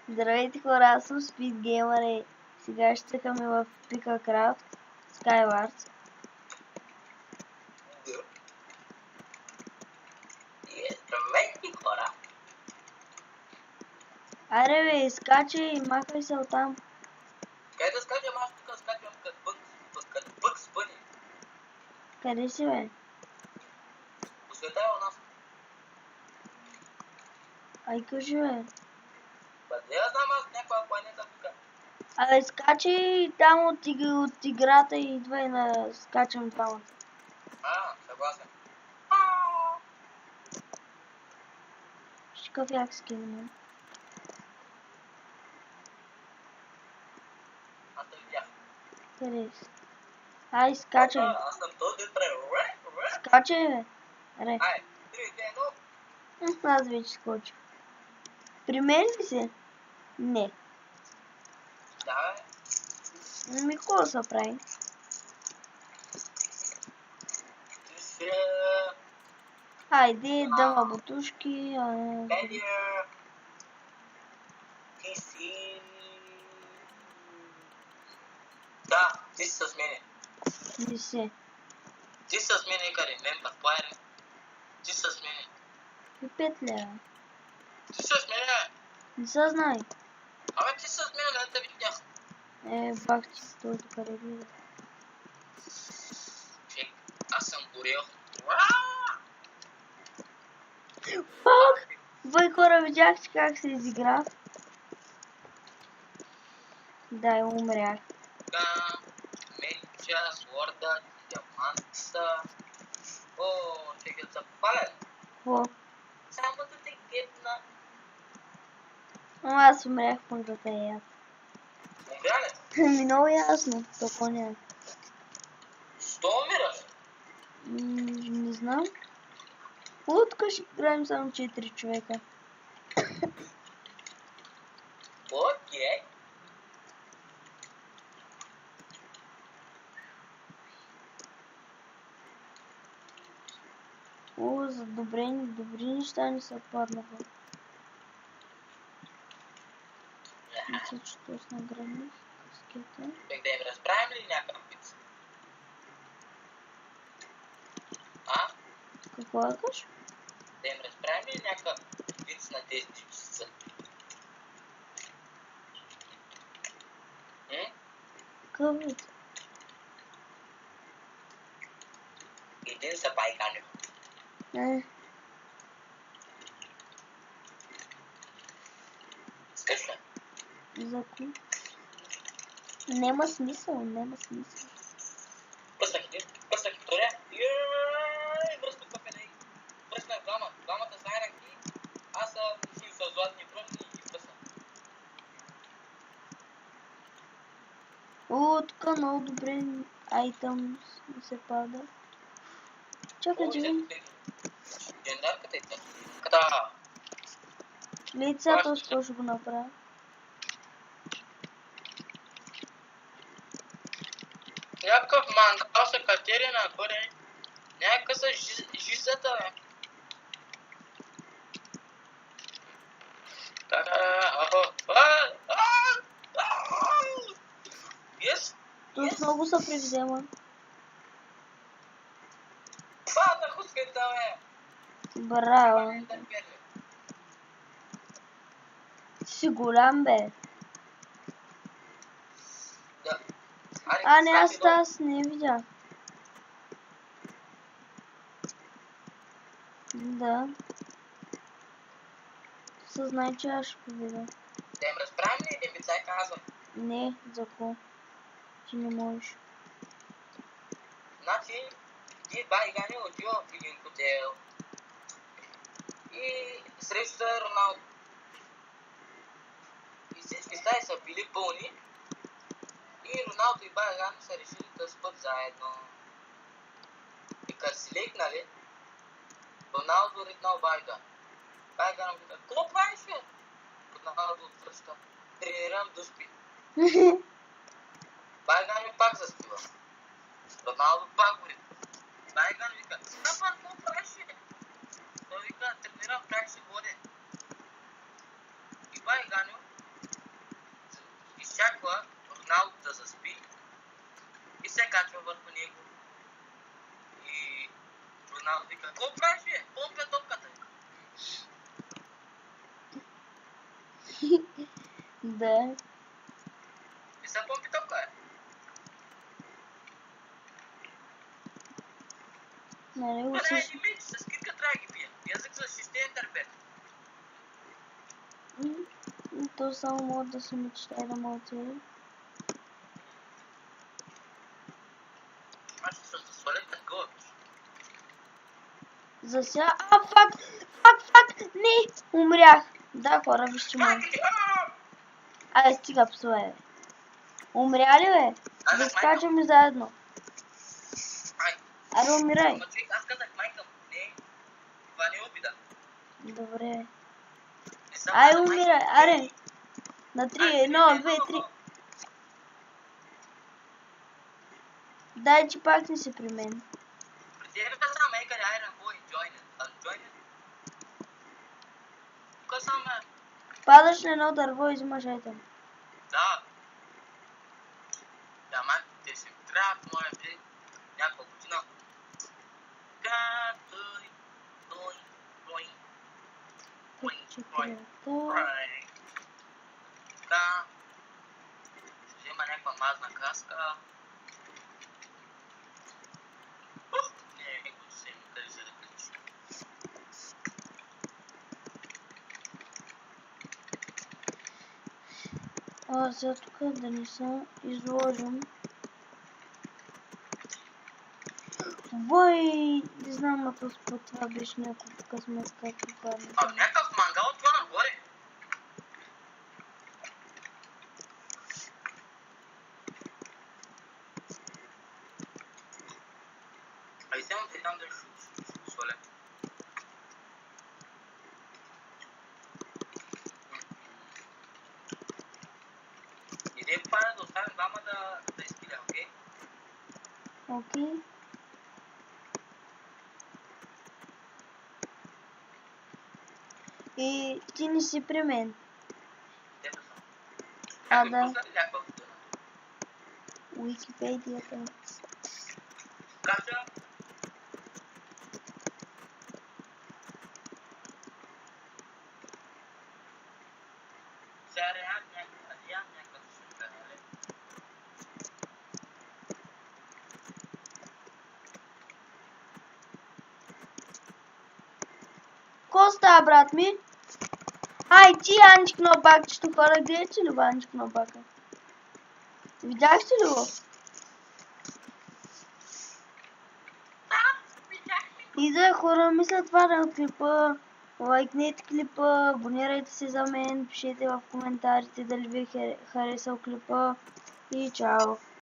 Здравейте хора, аз съм Speed Gamer и сега ще цъкаме в PikaCraft Skywars. Здравейте хора! Аре бе, изкачай и махай се оттам. Къде да скачам? Аз тук скачам като Бъкс Бъни. Къде си бе? По света е у нас. Ай кажи бе. Бъде, я знам аз някаква планета тук. Абе, скачай там от играта и идвай на скачам двамата. Съгласен. Какъв як скин. Аз те видях. Къде си? Ай, скачай. Аз съм този трай. Скачай бе. Аре. Ай, 3, 2, 1. Аз вече скочих. При мен ли си? Не. Да, бе. Ми какво да се прави? Ти си... Хайде, дама бутушки. Медиа... Ти си... Да, ти си с мене. Не си. Ти си с мене, къде? Мембър, плайер. Ти си с мене. И 5 лева. Ти си с мене. Не се знай. Абе, ти си с мене, да те видях. Бах ти той тук реагира. Чек, аз съм горел. Фак! Бой хора, видяхте как се изигра? Да, и умрях. Така, меча, сворда, диамантса. О, чекай да се попаля. Какво? Само да те гетна. Аз умрях в пънката и аз. Умря ли? Ми много ясно, толкова няма. Що умираш? Не знам. Тук ще играем само 4 човека. Окей. За добри неща не са паднаха. Мисля, че то с наградних каскета. Бех да им разправим ли някакъв вид? А? Какво искаш? Да им разправим ли някакъв вид на тези дичица? Какъв вид? Един са байкани. Скъш ли? За ко? Нема смисъл, нема смисъл. Пръснах един, пръснах втория. И връснах в една. Пръснах двама. Двамата заеднах и аз съм с златни бронзи и ги пръснах. Тук много добре айтъм ми се пада. Чакай, че ви. Гендарката е тя. Ката. Лицата що ще го направя. Някакъв мангал се катери нагоре. Някакъв са жизата, бе. Yes? Тут много са превзема. Падна хуската, бе. Браво. Ти си голям, бе. Да. Не, аз не видях. Да. Съзнай, че аз ще победа. Да им разправим ли един вицай, казвам? Не, за какво? Ти не можеш. Значи, ти байгани отива в един хотел и среща Роналдо. И всички стаи са били пълни и Роналдо и байгани са решили да спят заедно. И като си легнали, Роналдо ритнал байган. Байган му каза, какво правиш, бе? Роналдо отвръща. Тренирам да спи. Байган ми пак заспива. Роналдо пак го ритна. Байган вика, Стапан, какво правиш, бе? Той вика, тренирам как ще водя Да. И са помпи топка, е. Нали го Това не е слушам. един меч, с китка трябва да ги пия. Язък за шестен търпет. То само мога да си мечтае да мога цели. Аз ще се засвалят на гълъб. За сега... Фак! Не! Умрях! Да, хора, вижте ме. Ай, стига псове, бе. Умря ли, бе? Да скачаме заедно. Аре, умирай. Ама човек, аз казах майка му. Не, това не е обида. Добре. Не съм Ай, казал майка умирай, му. аре. На 3, 1, 2, 3. Дай, че пак не си при мен. При тебе казвам, ей къде Iron Boy, join it. Join it. Тук съм, Падаш на едно дърво и взимаш айтем. да. Да, май, те си трябват, моля ти, някаква година. Да. Ще взема някаква мазна каска. Не, никой се има къде се да качи. Сега тук да не се изложим. Бой, не знам ако според това беше няколко късмет, както падна. Някакъв мангал това нагоре. Ай, сега те там да ще сваля. Иде пада да оставим двама да изпиля, окей? Окей. И ти не си при мен. Те да съм. Да. Пусна ли някаква година? Уикипедията. Кажа. Сега ям някаква сушка, нали? Ко става, брат ми? Ай, ти Анчик на бакчето, хора, гледате ли го Анчик на бака? Видяхте ли го? И да, хора, мисля това да е от клипа. Лайкнете клипа, абонирайте се за мен, пишете в коментарите дали ви е харесал клипа и чао!